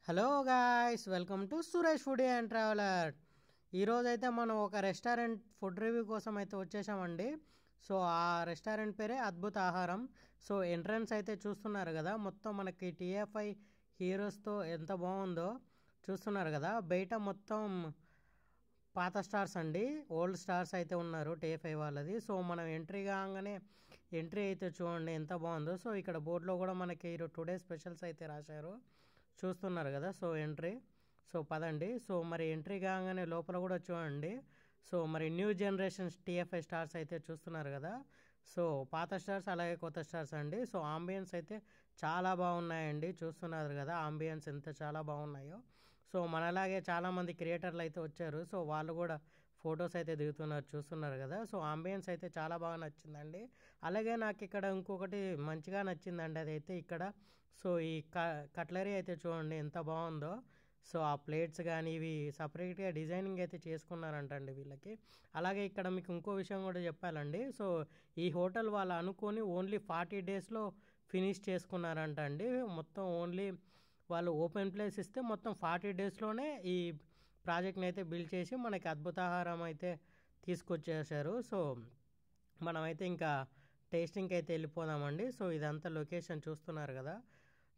Hello guys, welcome to Suresh foodie and traveller. ఈరోజు అయితే మనం ఒక రెస్టారెంట్ ఫుడ్ రివ్యూ కోసం అయితే వచ్చేసామండి. సో ఆ రెస్టారెంట్ పేరే అద్భుత ఆహారం. సో ఎంట్రన్స్ అయితే చూస్తున్నారు కదా, మొత్తం మనకి టీఎఫ్ఐ హీరోస్తో ఎంత బాగుందో చూస్తున్నారు కదా. బయట మొత్తం పాత స్టార్స్ అండి, ఓల్డ్ స్టార్స్ అయితే ఉన్నారు టీఎఫ్ఐ వాళ్ళది. సో మనం ఎంట్రీ కాగానే ఎంట్రీ అయితే చూడండి ఎంత బాగుందో. సో ఇక్కడ బోర్డులో కూడా మనకి టుడే స్పెషల్స్ అయితే రాశారు, చూస్తున్నారు కదా. సో ఎంట్రీ, సో పదండి. సో మరి ఎంట్రీ కాగానే లోపల కూడా చూడండి. సో మరి న్యూ జనరేషన్ టీఎఫ్ఐ స్టార్స్ అయితే చూస్తున్నారు కదా. సో పాత స్టార్స్ అలాగే కొత్త స్టార్స్ అండి. సో ఆంబియన్స్ అయితే చాలా బాగున్నాయండి, చూస్తున్నారు కదా ఆంబియన్స్ ఎంత చాలా బాగున్నాయో. సో మనలాగే చాలామంది క్రియేటర్లు అయితే వచ్చారు. సో వాళ్ళు కూడా ఫొటోస్ అయితే దిగుతున్నారు, చూస్తున్నారు కదా. సో ఆంబియన్స్ అయితే చాలా బాగా నచ్చిందండి. అలాగే నాకు ఇక్కడ ఇంకొకటి మంచిగా నచ్చిందండి, అదైతే ఇక్కడ సో ఈ కట్లరీ అయితే చూడండి ఎంత బాగుందో. సో ఆ ప్లేట్స్ కానీ ఇవి సపరేట్గా డిజైనింగ్ అయితే చేసుకున్నారంటండి వీళ్ళకి. అలాగే ఇక్కడ మీకు ఇంకో విషయం కూడా చెప్పాలండి. సో ఈ హోటల్ వాళ్ళు అనుకొని ఓన్లీ 40 డేస్లో ఫినిష్ చేసుకున్నారంట అండి. మొత్తం ఓన్లీ వాళ్ళు ఓపెన్ ప్లేస్ ఇస్తే మొత్తం 40 డేస్లోనే ఈ ప్రాజెక్ట్ని అయితే బిల్డ్ చేసి మనకి అద్భుతాహారం అయితే తీసుకొచ్చేసారు. సో మనమైతే ఇంకా టేస్టింగ్కి అయితే వెళ్ళిపోదామండి. సో ఇదంతా లొకేషన్ చూస్తున్నారు కదా,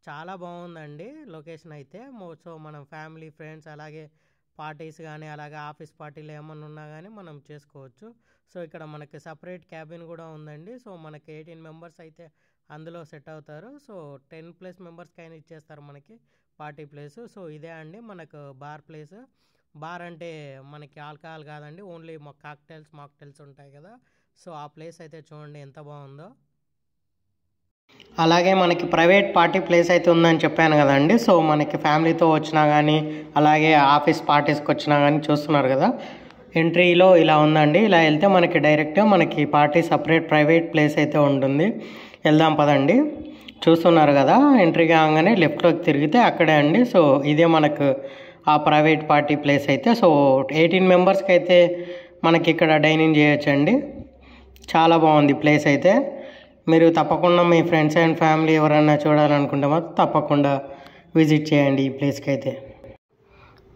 చాలా బాగుందండి లొకేషన్ అయితే. సో మనం ఫ్యామిలీ ఫ్రెండ్స్ అలాగే పార్టీస్ కానీ అలాగే ఆఫీస్ పార్టీలు ఏమన్నా ఉన్నా కానీ మనం చేసుకోవచ్చు. సో ఇక్కడ మనకి సపరేట్ క్యాబిన్ కూడా ఉందండి. సో మనకి 18 మెంబర్స్ అయితే అందులో సెట్ అవుతారు. సో 10+ మెంబర్స్కి అయినా ఇచ్చేస్తారు మనకి పార్టీ ప్లేస్. సో ఇదే అండి మనకు బార్ ప్లేస్. బార్ అంటే మనకి ఆల్కహాల్ కాదండి, ఓన్లీ కాక్టైల్స్ మాక్టైల్స్ ఉంటాయి కదా. సో ఆ ప్లేస్ అయితే చూడండి ఎంత బాగుందో. అలాగే మనకి ప్రైవేట్ పార్టీ ప్లేస్ అయితే ఉందని చెప్పాను కదండి. సో మనకి ఫ్యామిలీతో వచ్చినా కానీ అలాగే ఆఫీస్ పార్టీస్కి వచ్చినా కానీ చూస్తున్నారు కదా, ఎంట్రీలో ఇలా ఉందండి. ఇలా వెళ్తే మనకి డైరెక్ట్గా మనకి పార్టీ సపరేట్ ప్రైవేట్ ప్లేస్ అయితే ఉంటుంది. వెళ్దాం పదండి. చూస్తున్నారు కదా, ఎంట్రీ కాగానే లెఫ్ట్లోకి తిరిగితే అక్కడే అండి. సో ఇదే మనకు ఆ ప్రైవేట్ పార్టీ ప్లేస్ అయితే. సో 18 మెంబర్స్కి అయితే మనకి ఇక్కడ డైనింగ్ చేయొచ్చండి. చాలా బాగుంది ప్లేస్ అయితే. మీరు తప్పకుండా మీ ఫ్రెండ్స్ అండ్ ఫ్యామిలీ ఎవరైనా చూడాలనుకుంటే మాత్రం తప్పకుండా విజిట్ చేయండి ఈ ప్లేస్కి అయితే.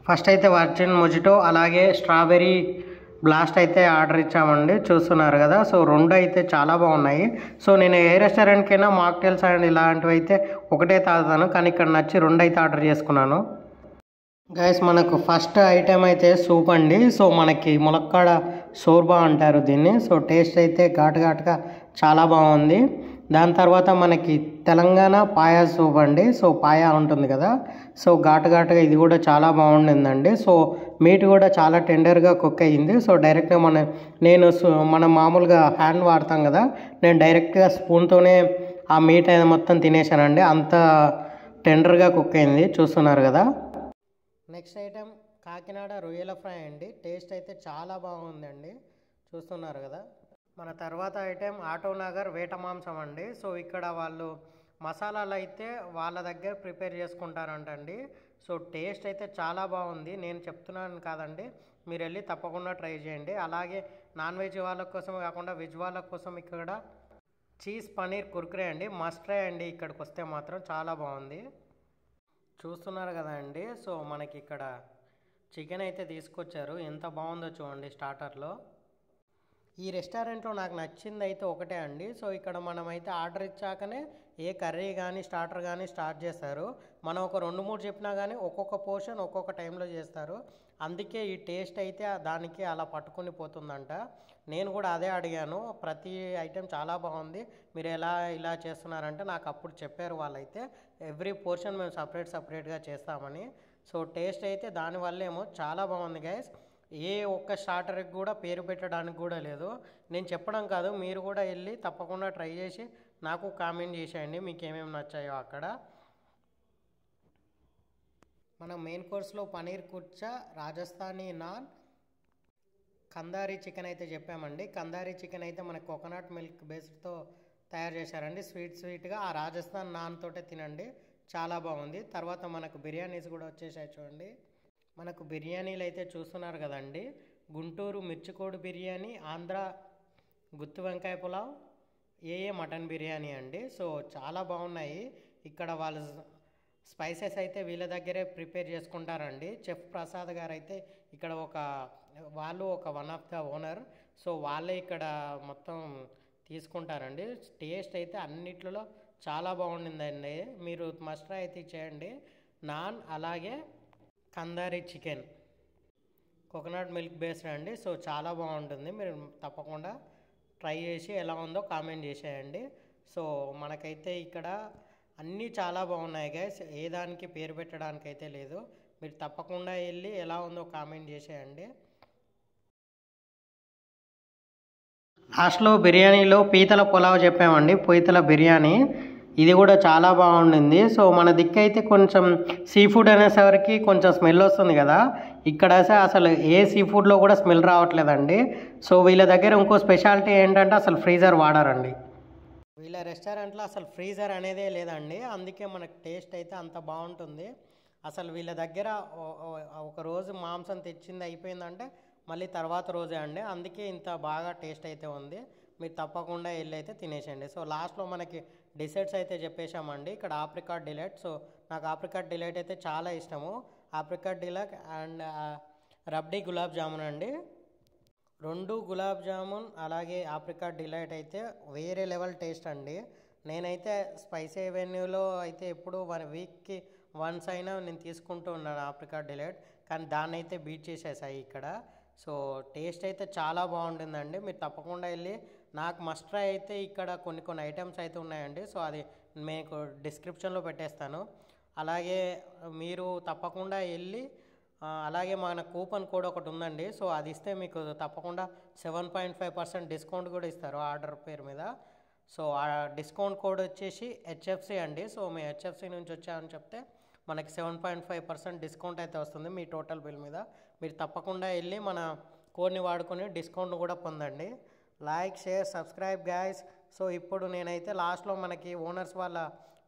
ఫస్ట్ అయితే వర్జిన్ మొజిటో అలాగే స్ట్రాబెర్రీ బ్లాస్ట్ అయితే ఆర్డర్ ఇచ్చామండి, చూస్తున్నారు కదా. సో రెండు అయితే చాలా బాగున్నాయి. సో నేను ఏ రెస్టారెంట్కైనా మాక్టైల్స్ అండ్ ఇలాంటివి అయితే ఒకటే తాగుతాను, కానీ ఇక్కడ నచ్చి రెండు అయితే ఆర్డర్ చేసుకున్నాను. గైస్ మనకు ఫస్ట్ ఐటెం అయితే సూప్ అండి. సో మనకి ములక్కాడ షోర్బా అంటారు దీన్ని. సో టేస్ట్ అయితే ఘాటుగా చాలా బాగుంది. దాని తర్వాత మనకి తెలంగాణ పాయా సూప్ అండి. సో పాయా ఉంటుంది కదా, సో ఘాటుగా ఇది కూడా చాలా బాగుండిందండి. సో మీట్ కూడా చాలా టెండర్గా కుక్ అయ్యింది. సో డైరెక్ట్గా మనం మామూలుగా హ్యాండ్ వాడతాం కదా, నేను డైరెక్ట్గా స్పూన్తోనే ఆ మీట్ అనేది మొత్తం తినేసానండి, అంత టెండర్గా కుక్ అయింది, చూస్తున్నారు కదా. నెక్స్ట్ ఐటెం కాకినాడ రొయ్యల ఫ్రై అండి. టేస్ట్ అయితే చాలా బాగుందండి, చూస్తున్నారు కదా. మన తర్వాత ఐటెం ఆటోనగర్ వేట మాంసం అండి. సో ఇక్కడ వాళ్ళు మసాలాలు అయితే వాళ్ళ దగ్గర ప్రిపేర్ చేసుకుంటారంటండి. సో టేస్ట్ అయితే చాలా బాగుంది, నేను చెప్తున్నాను కాదండి, మీరు వెళ్ళి తప్పకుండా ట్రై చేయండి. అలాగే నాన్ వెజ్ వాళ్ళ కోసం కాకుండా వెజ్ వాళ్ళ కోసం ఇక్కడ చీజ్ పనీర్ కుర్కురే అండి, మస్ట్ ట్రై అండి. ఇక్కడికి వస్తే మాత్రం చాలా బాగుంది, చూస్తున్నారు కదా అండి. సో మనకి ఇక్కడ చికెన్ అయితే తీసుకొచ్చారు, ఎంత బాగుందో చూడండి స్టార్టర్లో. ఈ రెస్టారెంట్లో నాకు నచ్చింది అయితే ఒకటే అండి. సో ఇక్కడ మనమైతే ఆర్డర్ ఇచ్చాకనే ఏ కర్రీ కానీ స్టార్టర్ కానీ స్టార్ట్ చేస్తారు. మనం ఒక 2-3 చెప్పినా కానీ ఒక్కొక్క పోర్షన్ ఒక్కొక్క టైంలో చేస్తారు. అందుకే ఈ టేస్ట్ అయితే దానికి అలా పట్టుకొని పోతుందంట. నేను కూడా అదే అడిగాను, ప్రతి ఐటెం చాలా బాగుంది, మీరు ఇలా చేస్తున్నారంటే నాకు అప్పుడు చెప్పారు వాళ్ళైతే ఎవ్రీ పోర్షన్ మేము సపరేట్గా చేస్తామని. సో టేస్ట్ అయితే దానివల్లేమో చాలా బాగుంది గైస్. ఏ ఒక్క స్టార్టర్కి కూడా పేరు పెట్టడానికి కూడా లేదు, నేను చెప్పడం కాదు, మీరు కూడా వెళ్ళి తప్పకుండా ట్రై చేసి నాకు కామెంట్ చేసేయండి మీకు ఏమేమి నచ్చాయో అక్కడ. మన మెయిన్ కోర్స్లో పనీర్ కుర్చా, రాజస్థానీ నాన్, కందారీ చికెన్ అయితే చెప్పామండి. కందారీ చికెన్ అయితే మన కోకోనట్ మిల్క్ బేస్డ్తో తయారు చేశారండి, స్వీట్గా. ఆ రాజస్థాన్ నాన్ తోటే తినండి, చాలా బాగుంది. తర్వాత మనకు బిర్యానీస్ కూడా వచ్చేసాయి చూడండి. మనకు బిర్యానీలు అయితే చూస్తున్నారు కదండి, గుంటూరు మిర్చికోడి బిర్యానీ, ఆంధ్ర గుత్తి వంకాయ పులావ్, మటన్ బిర్యానీ అండి. సో చాలా బాగున్నాయి. ఇక్కడ వాళ్ళు స్పైసెస్ అయితే వీళ్ళ దగ్గరే ప్రిపేర్ చేసుకుంటారండి. చెఫ్ ప్రసాద్ గారు అయితే ఇక్కడ వాళ్ళు one of the owner. So వాళ్ళే ఇక్కడ మొత్తం తీసుకుంటారండి. టేస్ట్ అయితే అన్నిట్లలో చాలా బాగుండిందండి. మీరు మస్ట్ ట్రై అయితే చేయండి. నాన్ అలాగే కందారీ చికెన్ కోకోనట్ మిల్క్ బేస్డ్ అండి. సో చాలా బాగుంటుంది. మీరు తప్పకుండా ట్రై చేసి ఎలా ఉందో కామెంట్ చేసేయండి. సో మనకైతే ఇక్కడ అన్నీ చాలా బాగున్నాయి గైస్. ఏ దానికి పేరు పెట్టడానికి అయితే లేదు. మీరు తప్పకుండా వెళ్ళి ఎలా ఉందో కామెంట్ చేసేయండి. లాస్ట్లో బిర్యానీలో పీతల పులావ్ చెప్పామండి. పీతల బిర్యానీ ఇది కూడా చాలా బాగుండింది. సో మన దిక్కైతే కొంచెం సీ ఫుడ్ అనేసరికి కొంచెం స్మెల్ వస్తుంది కదా. ఇక్కడ అసలు ఏ సీ ఫుడ్లో కూడా స్మెల్ రావట్లేదండి. సో వీళ్ళ దగ్గర ఇంకో స్పెషాలిటీ ఏంటంటే అసలు ఫ్రీజర్ వాడారండి. వీళ్ళ రెస్టారెంట్లో అసలు ఫ్రీజర్ అనేదే లేదండి. అందుకే మనకు టేస్ట్ అయితే అంత బాగుంటుంది. అసలు వీళ్ళ దగ్గర ఒక రోజు మాంసం తెచ్చింది అయిపోయిందంటే మళ్ళీ తర్వాత రోజే అండి. అందుకే ఇంత బాగా టేస్ట్ అయితే ఉంది. మీరు తప్పకుండా వెళ్ళి అయితే తినేసండి. సో లాస్ట్లో మనకి డిసర్ట్స్ అయితే చెప్పేశామండి. ఇక్కడ ఆప్రికాట్ డిలైట్. సో నాకు ఆప్రికాట్ డిలైట్ అయితే చాలా ఇష్టము. Apricot delight and rabdi gulab jamun అండి. 2 గులాబ్ జామున్ అలాగే ఆప్రికాట్ డిలైట్ అయితే వేరే లెవెల్ టేస్ట్ అండి. నేనైతే స్పైసీ అవెన్యూలో అయితే ఎప్పుడు 1 వీక్కి వన్స్ అయినా నేను తీసుకుంటూ ఉన్నాను ఆప్రికాట్ డిలైట్. కానీ దాన్ని అయితే బీట్ చేసేసాయి ఇక్కడ. సో టేస్ట్ అయితే చాలా బాగుంటుందండి. మీరు తప్పకుండా వెళ్ళి నాకు మస్ట్ ట్రై అయితే ఇక్కడ కొన్ని ఐటమ్స్ అయితే ఉన్నాయండి. సో అది మీకు డిస్క్రిప్షన్లో పెట్టేస్తాను. అలాగే మీరు తప్పకుండా వెళ్ళి అలాగే మన కూపన్ కోడ్ ఒకటి ఉందండి. సో అది ఇస్తే మీకు తప్పకుండా 7.5% డిస్కౌంట్ కూడా ఇస్తారు ఆర్డర్ పేరు మీద. సో ఆ డిస్కౌంట్ కోడ్ వచ్చేసి హెచ్ఎఫ్సి అండి. సో మీ హెచ్ఎఫ్సి నుంచి వచ్చామని చెప్తే మనకి 7.5% డిస్కౌంట్ అయితే వస్తుంది మీ టోటల్ బిల్ మీద. మీరు తప్పకుండా వెళ్ళి మన కోడ్ని వాడుకొని డిస్కౌంట్ కూడా పొందండి. Like, share, subscribe guys. So ఇప్పుడు నేనైతే లాస్ట్లో మనకి ఓనర్స్ వాళ్ళ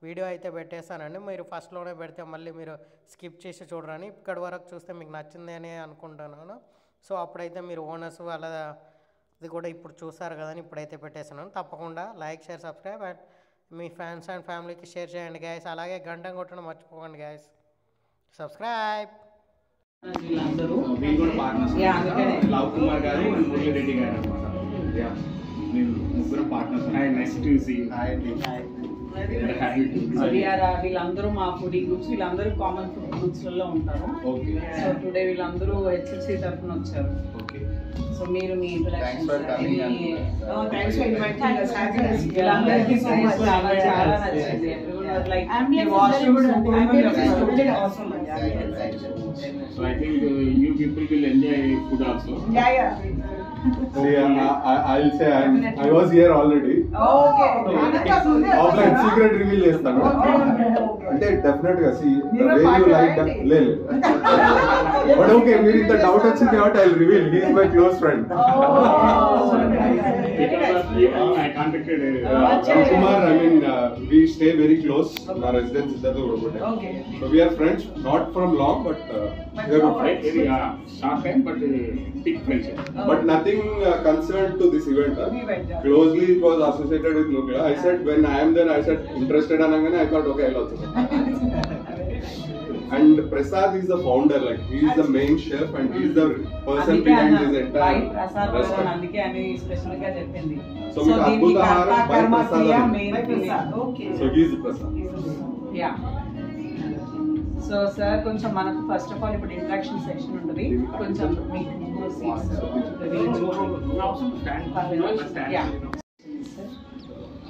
వీడియో అయితే పెట్టేస్తానండి. మీరు ఫస్ట్లోనే పెడితే మళ్ళీ మీరు స్కిప్ చేసి చూడరని, ఇక్కడి వరకు చూస్తే మీకు నచ్చింది అని అనుకుంటున్నాను. సో అప్పుడైతే మీరు ఓనర్స్ వాళ్ళ ఇది కూడా ఇప్పుడు చూస్తారు కదని ఇప్పుడైతే పెట్టేస్తున్నాను. తప్పకుండా like, share, subscribe and me friends and ఫ్యామిలీకి షేర్ చేయండి గైస్. అలాగే గంట కొట్టడం మర్చిపోకండి గైస్. సబ్స్క్రైబ్. లవ్ కుమార్ గారు, మురళీ రెడ్డి గారు అనమాట. ముగ్గురు పార్ట్నర్స్. Nice to see. వీళ్ళందరూ మా ఫుడీ గ్రూప్స్. వీళ్ళందరూ కామన్ ఫుడ్ గ్రూప్స్ లో ఉంటారు. సో టుడే వీళ్ళందరూ హెచ్ఎఫ్సి తరఫున వచ్చారు. సో మీరు మీ వీళ్ళందరికీ చాలా నచ్చింది. So I think you people will enjoy food also. I'll say I was here already. Offline secret reveal చేస్తాను. అంటే డెఫినెట్ గా see the way you like that. But okay, మీరు ఇంత డౌట్ వచ్చింది కాబట్టి I'll reveal. He is my close friend. I contacted Kumar. I mean, we stay very close. Our residence is at the Uruguay. So we are friends, not from long, but we are good friends. short time, but big friendship. But nothing concerned to this event. Closely it was associated with Nukla. I said when I am there, I said interested anangane I thought okay I'll also. And Prasad is the founder, like he is the main chef and he is the person behind this entire restaurant. అందుకే అని special గా చెప్పింది. So we Adbhuta Aharam by Prasad. Okay. So he is Prasad. Yeah. So sir కొంచెం మనకు first of all ఇప్పుడు interaction section ఉంటుంది. కొంచెం మీకు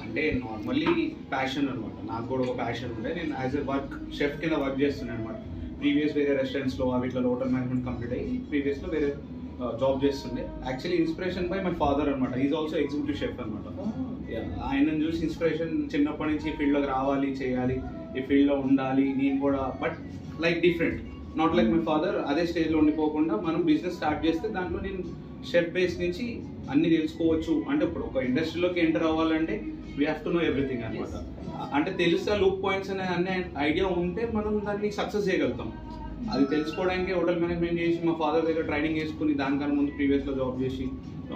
అంటే నార్మల్లీ ప్యాషన్ అనమాట. నాకు కూడా ఒక ప్యాషన్ ఉండే. నేను యాజ్ ఎ వర్క్ షెఫ్ కింద వర్క్ చేస్తున్నాను అనమాట. ప్రీవియస్ వేరే రెస్టారెంట్స్లో వీటిలో హోటల్ మేనేజ్మెంట్ కంప్లీట్ అయ్యి ప్రీవియస్లో వేరే జాబ్ చేస్తుండే. Actually inspiration by my father అనమాట. ఈజ్ ఆల్సో ఎగ్జిక్యూటివ్ షెఫ్ అనమాట. ఆయనను చూసి ఇన్స్పిరేషన్ చిన్నప్పటి నుంచి ఈ ఫీల్డ్లోకి రావాలి, చేయాలి, ఈ ఫీల్డ్లో ఉండాలి నేను కూడా. But like different, not like my father. అదే స్టేజ్లో ఉండిపోకుండా మనం బిజినెస్ స్టార్ట్ చేస్తే దాంట్లో నేను షెఫ్ బేస్ నుంచి అన్ని తెలుసుకోవచ్చు. అంటే ఇప్పుడు ఒక ఇండస్ట్రీలోకి ఎంటర్ అవ్వాలంటే we have to know everything అనమాట. అంటే తెలుసా లూప్ పాయింట్స్ అనే అనే ఐడియా ఉంటే మనం దాన్ని సక్సెస్ చేయగలుగుతాం. అది తెలుసుకోవడానికి హోటల్ మేనేజ్మెంట్ చేసి మా ఫాదర్ దగ్గర ట్రైనింగ్ చేసుకుని దానికన్నా ముందు ప్రీవియస్లో జాబ్ చేసి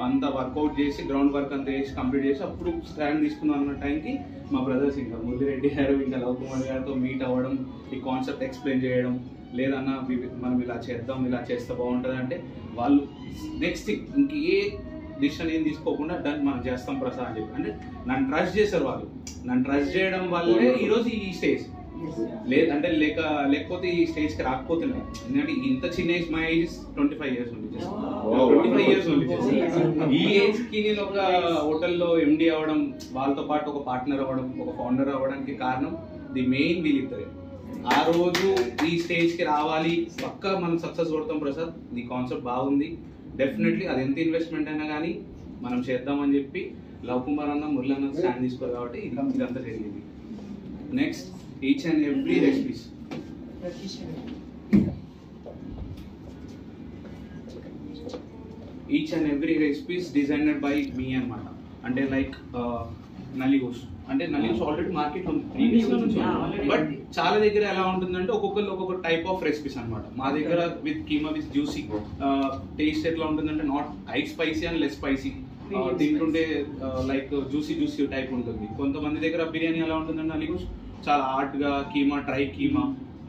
అంతా వర్కౌట్ చేసి గ్రౌండ్ వర్క్ అంతా చేసి కంప్లీట్ చేసి అప్పుడు స్టాండ్ తీసుకున్నాం అన్న టైంకి మా బ్రదర్స్ ఇంకా మురళిరెడ్డి గారు ఇంకా లవ్ కుమార్ గారితో మీట్ అవ్వడం, ఈ కాన్సెప్ట్ ఎక్స్ప్లెయిన్ చేయడం, లేదన్నా మనం ఇలా చేద్దాం, ఇలా చేస్తే బాగుంటుంది అంటే వాళ్ళు నెక్స్ట్ ఇంకే డిసిషన్ ఏం తీసుకోకుండా డన్ మనం చేస్తాం ప్రసాద్ అని చెప్పి, అంటే నన్ను ట్రస్ట్ చేశారు వాళ్ళు. నన్ను ట్రస్ట్ చేయడం వల్లే ఈరోజు ఈ స్టేజ్ లేదంటే లేకపోతే ఈ స్టేజ్కి రాకపోతున్నాయి. ఎందుకంటే ఇంత చిన్న ఏజ్, మా ఏజ్ 25 years ఉంది, 25 years ఉంది. ఈ ఏజ్కి నేను ఒక హోటల్లో ఎండి అవ్వడం, వాళ్ళతో పాటు ఒక పార్ట్నర్ అవ్వడం, ఒక ఫౌండర్ అవ్వడానికి కారణం ది మెయిన్ వీళ్ళిద్దరే. ఆ రోజు ఈ స్టేజ్కి రావాలి, పక్కా మనం సక్సెస్ కొడతాం ప్రసాద్, నీ కాన్సెప్ట్ బాగుంది, డెఫినెట్లీ అది ఎంత ఇన్వెస్ట్మెంట్ అయినా కానీ మనం చేద్దామని చెప్పి లవ్ కుమార్ అన్న, మురళి అన్న స్టాండ్ తీసుకోరు కాబట్టి ఇదంతా జరిగింది. Next each and every recipes designed by me అన్నమాట. అంటే లైక్ నల్లిగోస్, అంటే నల్లిగోస్ ఆల్రెడీ మార్కెట్లో ఉంది, బట్ చాలా దగ్గర ఎలా ఉంటుందంటే ఒక్కొక్కరు ఒక్కొక్క టైప్ ఆఫ్ రెసిపీస్ అనమాట. మా దగ్గర with keema with juicy taste ఎట్లా ఉంటుందంటే not high spicy and less spicy, తింటుంటే లైక్ జ్యూసీ టైప్ ఉంటుంది. కొంతమంది దగ్గర బిర్యానీ ఎలా ఉంటుందంటే నల్లిగోస్ చాలా హాట్గా, keema dry keema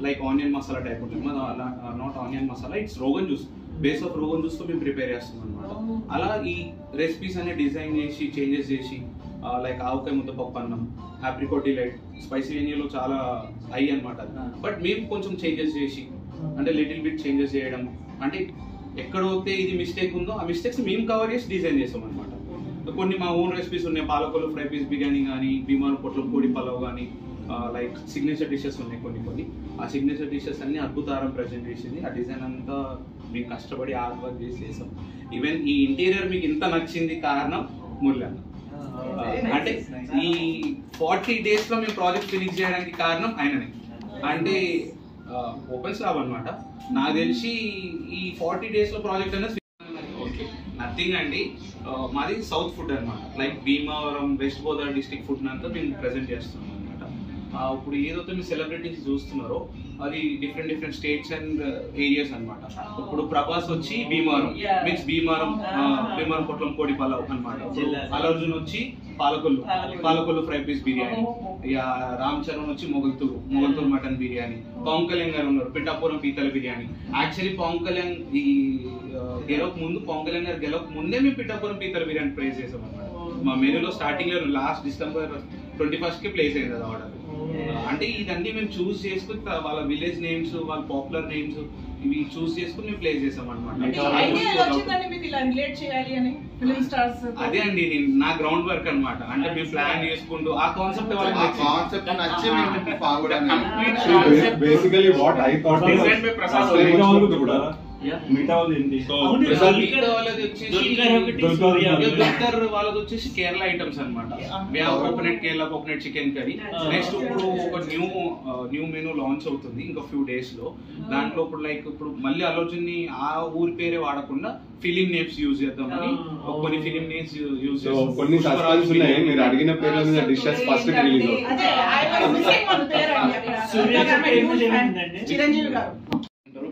like onion masala type ఉంటుంది. Not onion masala, it's rogan juice, base of rogan జ్యూస్తో మేము ప్రిపేర్ చేస్తాం అనమాట. అలా ఈ రెసిపీస్ అన్ని డిజైన్ చేసి చేంజెస్ చేసి లైక్ ఆవకాయ ముద్దపప్పు అన్నం, ఆప్రికాట్ డిలైట్, స్పైసీ వెన్యూలో చాలా హై అనమాట. బట్ మేము కొంచెం చేంజెస్ చేసి, అంటే లిటిల్ బిట్ చేంజెస్ చేయడం, అంటే ఎక్కడైతే ఇది మిస్టేక్ ఉందో ఆ మిస్టేక్స్ మేము కవర్ చేసి డిజైన్ చేస్తాం అనమాట. కొన్ని మా ఓన్ రెసిపీస్ ఉన్నాయి, పాలకొల్లు ఫ్రై పీస్ బిర్యానీ కానీ, భీమారు పొట్ల పొడి పలావ్ కానీ, లైక్ సిగ్నేచర్ డిషెస్ ఉన్నాయి కొన్ని. ఆ సిగ్నేచర్ డిషెస్ అన్ని అద్భుతారం ప్రజెంట్ చేసింది. ఆ డిజైన్ అంతా మేము కష్టపడి హార్డ్ వర్క్ చేసి చేసాం. ఈవెన్ ఈ ఇంటీరియర్ మీకు ఇంత నచ్చింది కారణం మురళి అన్న. అంటే ఈ 40 days లో మేము ప్రాజెక్ట్ ఫినిష్ చేయడానికి కారణం ఆయననే. అంటే ఓపెన్ స్లాబ్ అనమాట. నాకు తెలిసి ఈ 40 days లో ప్రాజెక్ట్ అనేది ఓకే నథింగ్ అండి. మాది సౌత్ ఫుడ్ అనమాట, like Bhimavaram west Godavari district food అంతా మేము ప్రెజెంట్ చేస్తున్నాం అనమాట. ఇప్పుడు ఏదైతే మీరు సెలబ్రిటీస్ చూస్తున్నారో అది డిఫరెంట్ స్టేట్స్ అండ్ ఏరియాస్ అనమాట. ఇప్పుడు ప్రభాస్ వచ్చి భీమవరం మీన్స్ భీమవరం పొట్లం కోడి పలావ్ అనమాట. అల్లు అర్జున్ వచ్చి పాలకొల్లు ఫ్రై పీస్ బిర్యానీ, ఇక రామ్ చరణ్ వచ్చి మొగల్తూరు మటన్ బిర్యానీ, పవన్ కళ్యాణ్ గారు ఉన్నారు పిఠాపురం పీతల బిర్యానీ. యాక్చువల్లీ పవన్ కళ్యాణ్ ఈ పవన్ కళ్యాణ్ గారు గెలవక ముందే మేము పిఠాపురం పీతల బిర్యానీ ప్రైస్ చేసాం అనమాట. మా మెనూలో స్టార్టింగ్ లో లాస్ట్ December 21st ప్లేస్ అయింది అది ఆర్డర్. అంటే ఇదన్నీ మేము చూస్ చేసుకుని వాళ్ళ విలేజ్ నేమ్స్, వాళ్ళ పాపులర్ నేమ్స్ ఇవి చూస్ చేసుకుని మేము ప్లేస్ చేసాం అనమాట. అదే అండి నా గ్రౌండ్ వర్క్ అనమాట. అంటే మేము ప్లాన్ చేసుకుంటూ ఆ కాన్సెప్ట్ వాళ్ళది వచ్చేసి కేరళ ఐటమ్స్ అనమాట. Kerala coconut chicken curry. Next ఇప్పుడు ఒక న్యూ మెనూ లాంచ్ అవుతుంది ఇంకా ఫ్యూ డేస్ లో. దాంట్లో ఇప్పుడు లైక్ ఇప్పుడు మళ్ళీ అల్లు అర్జున్ ని ఆ ఊరి పేరే వాడకుండా ఫిలిం నేమ్స్ యూజ్ చేద్దామని కొన్ని ఫిలిం నేమ్స్ యూజ్ చేస్తాం. కొన్ని సస్పెన్స్ ఉన్నాయి, మీరు అడిగిన పేర్ల మీద డిషెస్ ఫస్ట్ రిలీజ్ అవుతుంది.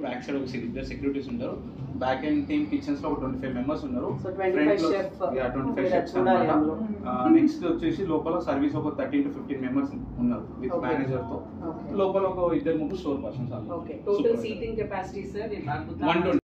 బ్యాక్ సైడ్ ఒక ఇద్దరు సెక్యూరిటీస్ ఉంటారు. బ్యాక్ ఎండ్ టీమ్ కిచెన్స్ లో 25 members ఉన్నారు. 25 chefs అన్నమాట. నెక్స్ట్ వచ్చేసి లోపల సర్వీస్ ఒక 13 to 15 members ఉన్నారు విత్ మేనేజర్ తో. లోపల ఒక 2-3 store persons. Total seating capacity sir 120.